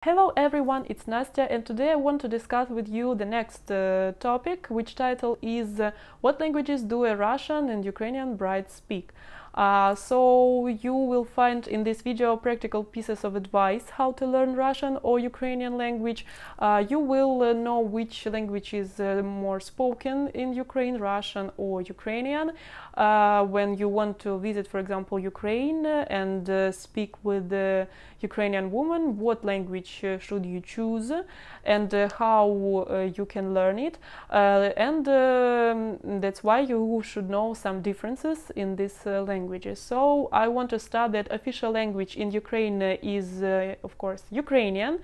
Hello everyone, it's Nastya, and today I want to discuss with you the next topic, which title is What languages do a Russian and Ukrainian bride speak? So you will find in this video practical pieces of advice how to learn Russian or Ukrainian language. You will know which language is more spoken in Ukraine, Russian or Ukrainian. When you want to visit, for example, Ukraine and speak with the Ukrainian woman, what language should you choose and how you can learn it. That's why you should know some differences in these languages. So I want to start that official language in Ukraine is, of course, Ukrainian.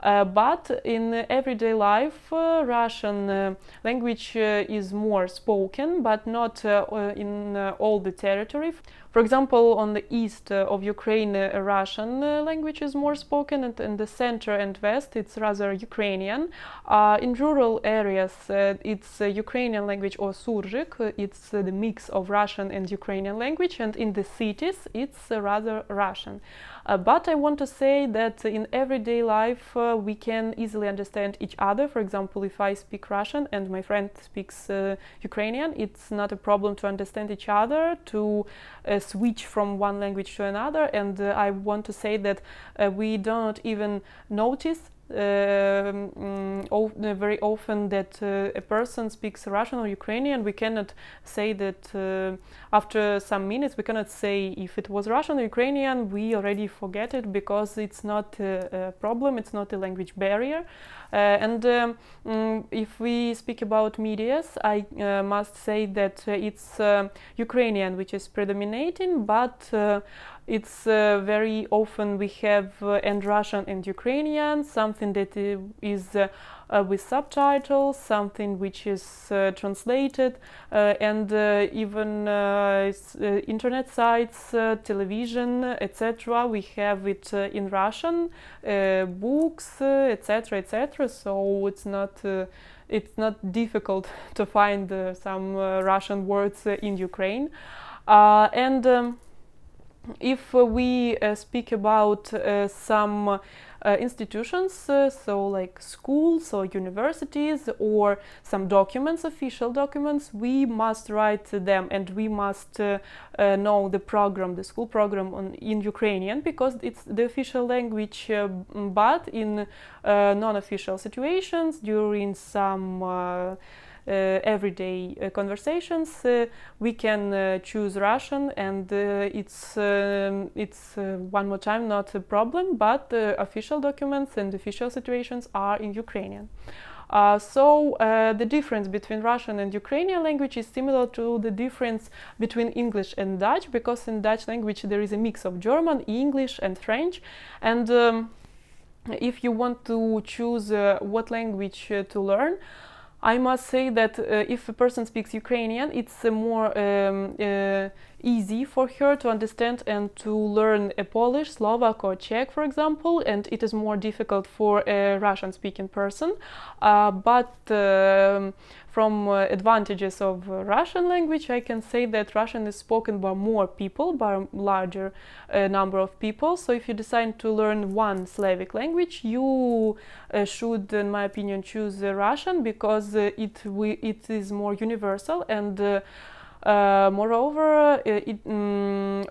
But in everyday life, Russian language is more spoken, but not in all the territory. For example, on the east of Ukraine, Russian language is more spoken, and in the center and west, it's rather Ukrainian. In rural areas, it's Ukrainian language or Surjik. It's the mix of Russian and Ukrainian language, and in the cities, it's rather Russian. But I want to say that in everyday life, we can easily understand each other. For example, if I speak Russian and my friend speaks Ukrainian, it's not a problem to understand each other, to switch from one language to another. And I want to say that we don't even notice very often that a person speaks Russian or Ukrainian. We cannot say that after some minutes, we cannot say if it was Russian or Ukrainian. We already forget it because it's not a problem, it's not a language barrier. If we speak about medias, I must say that it's Ukrainian which is predominating, but it's very often we have and Russian and Ukrainian, something that is with subtitles, something which is translated, and even internet sites, television, etc. We have it in Russian, books, etc., etc. So it's not difficult to find some Russian words in Ukraine, if we speak about some institutions, so like schools or universities or some documents, official documents, we must write them and we must know the program, the school program in Ukrainian, because it's the official language, but in non-official situations, during some everyday conversations, we can choose Russian, and it's one more time not a problem, but official documents and official situations are in Ukrainian. So the difference between Russian and Ukrainian language is similar to the difference between English and Dutch, because in Dutch language there is a mix of German, English and French, and if you want to choose what language to learn, I must say that if a person speaks Ukrainian, it's more easy for her to understand and to learn a Polish, Slovak or Czech, for example, and it is more difficult for a Russian-speaking person. But from advantages of Russian language, I can say that Russian is spoken by more people, by a larger number of people. So if you decide to learn one Slavic language, you should, in my opinion, choose Russian, because it is more universal, and moreover,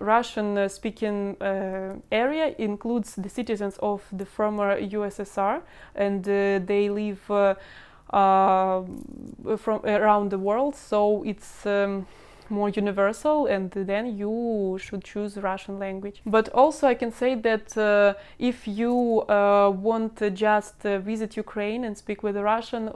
Russian-speaking area includes the citizens of the former USSR, and they live from around the world, so it's more universal, and then you should choose Russian language. But also I can say that if you want to just visit Ukraine and speak with Russian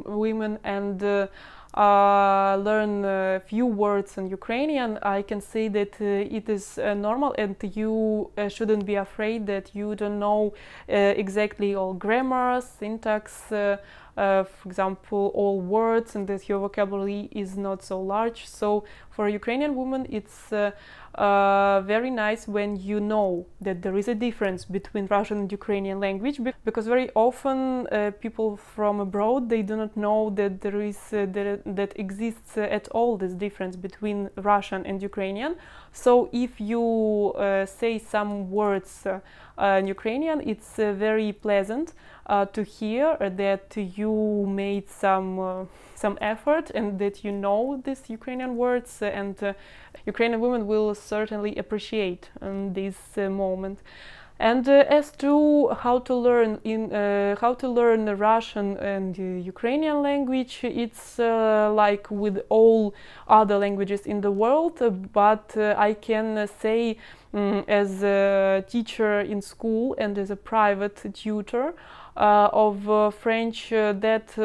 women and learn a few words in Ukrainian, I can say that it is normal, and you shouldn't be afraid that you don't know exactly all grammar, syntax, for example, all words, and that your vocabulary is not so large. So for a Ukrainian woman, it's very nice when you know that there is a difference between Russian and Ukrainian language, because very often people from abroad, they do not know that there is that exists at all this difference between Russian and Ukrainian. So if you say some words in Ukrainian, it's very pleasant to hear that you made some effort and that you know these Ukrainian words, and Ukrainian women will certainly appreciate this moment. And as to how to learn the Russian and Ukrainian language, it's like with all other languages in the world, but I can say as a teacher in school and as a private tutor of French that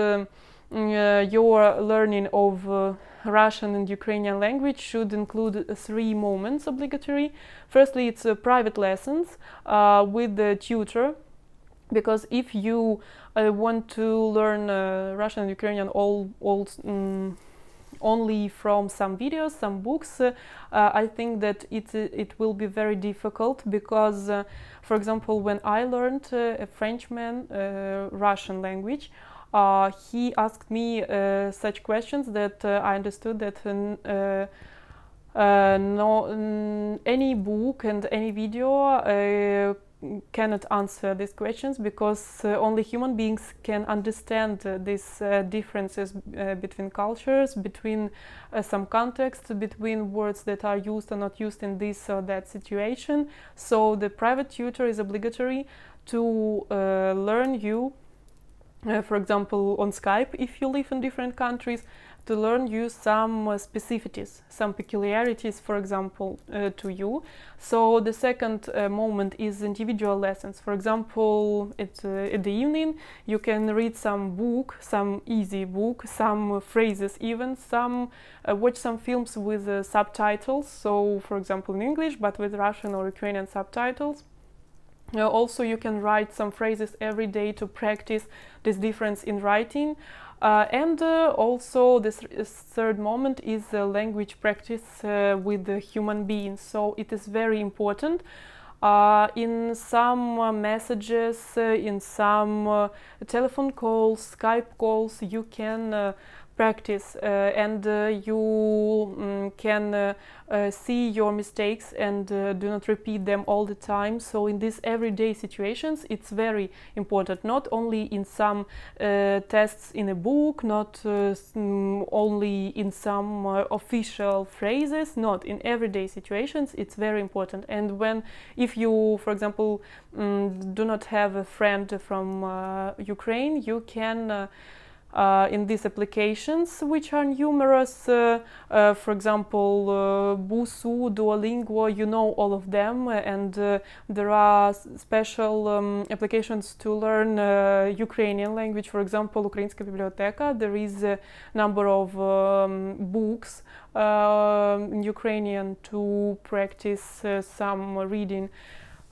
your learning of Russian and Ukrainian language should include 3 moments obligatory. Firstly, it's private lessons with the tutor, because if you want to learn Russian and Ukrainian only from some videos, some books, I think that it will be very difficult, because, for example, when I learned a Frenchman Russian language, he asked me such questions that I understood that any book and any video cannot answer these questions, because only human beings can understand these differences between cultures, between some context, between words that are used or not used in this or that situation. So the private tutor is obligatory to learn you, for example, on Skype, if you live in different countries, to learn you some specificities, some peculiarities, for example, to you. So the second moment is individual lessons. For example, at the evening, you can read some book, some easy book, some phrases, even some watch some films with subtitles. So, for example, in English, but with Russian or Ukrainian subtitles. Also, you can write some phrases every day to practice this difference in writing. And also, this third moment is language practice with the human beings. So it is very important. In some messages, in some telephone calls, Skype calls, you can practice and you can see your mistakes and do not repeat them all the time. So in these everyday situations, it's very important, not only in some tests in a book, not only in some official phrases, not in everyday situations. It's very important. And if you, for example, do not have a friend from Ukraine, you can in these applications, which are numerous, for example, Busu, Duolingo, you know all of them, and there are special applications to learn Ukrainian language. For example, Українська бібліотека, there is a number of books in Ukrainian to practice some reading.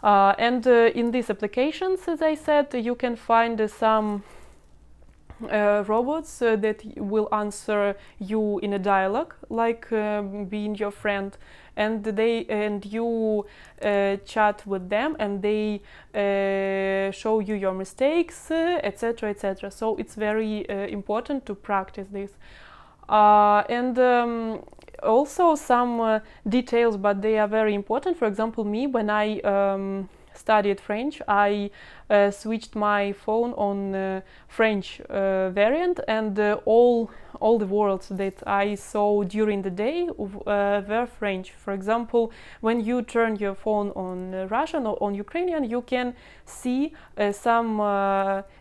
And in these applications, as I said, you can find some robots that will answer you in a dialogue, like being your friend, and you chat with them, and they show you your mistakes, etc., etc. So it's very important to practice this. And also some details, but they are very important. For example, me, when I studied French, I switched my phone on French variant, and all the words that I saw during the day were French. For example, when you turn your phone on Russian or on Ukrainian, you can see some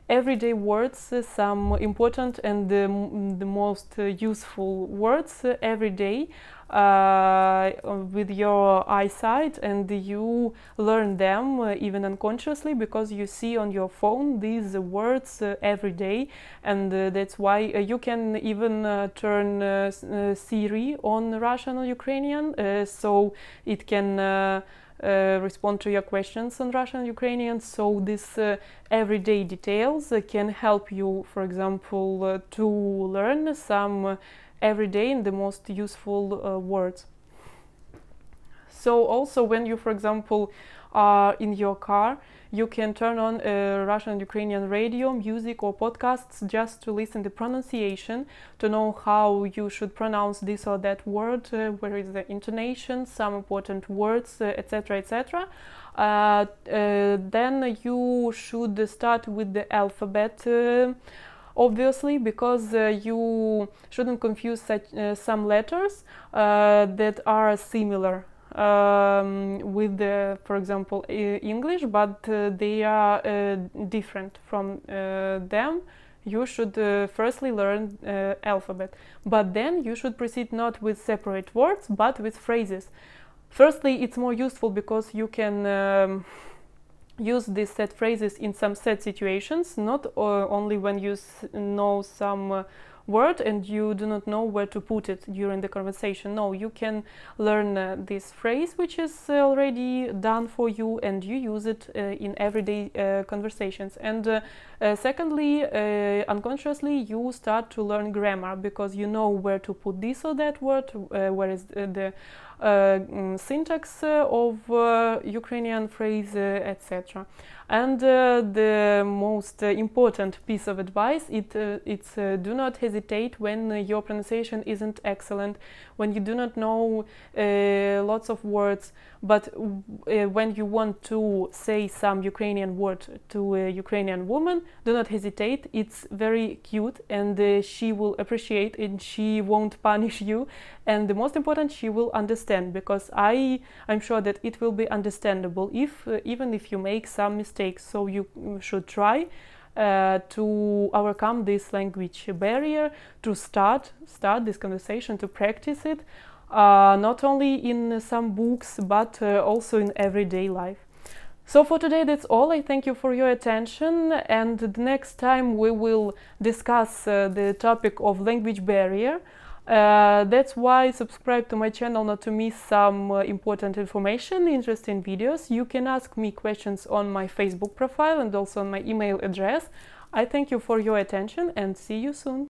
everyday words, some important and the most useful words every day with your eyesight, and you learn them even unconsciously, because you see on your phone these words every day. And that's why you can even turn Siri on Russian or Ukrainian, so it can respond to your questions on Russian and Ukrainian. So these everyday details can help you, for example, to learn some every day in the most useful words. So also when you, for example, are in your car, you can turn on Russian and Ukrainian radio, music or podcasts just to listen the pronunciation, to know how you should pronounce this or that word, where is the intonation, some important words, etc., etc. Then you should start with the alphabet, obviously, because you shouldn't confuse some letters that are similar with the, for example, English, but they are different from them. You should firstly learn alphabet, but then you should proceed not with separate words but with phrases. Firstly, it's more useful because you can use these set phrases in some set situations, not only when you know some word and you do not know where to put it during the conversation. No, you can learn this phrase which is already done for you and you use it in everyday conversations. And secondly, unconsciously you start to learn grammar because you know where to put this or that word, where is the syntax of Ukrainian phrase, etc. And the most important piece of advice, it's do not hesitate when your pronunciation isn't excellent, when you do not know lots of words, but when you want to say some Ukrainian word to a Ukrainian woman, do not hesitate. It's very cute and she will appreciate and she won't punish you. And the most important, she will understand, because I'm sure that it will be understandable even if you make some mistakes. So you should try to overcome this language barrier, to start this conversation, to practice it, not only in some books but also in everyday life. So for today that's all. I thank you for your attention, and the next time we will discuss the topic of language barrier. That's why subscribe to my channel not to miss some important information, interesting videos. You can ask me questions on my Facebook profile and also on my email address. I thank you for your attention and see you soon.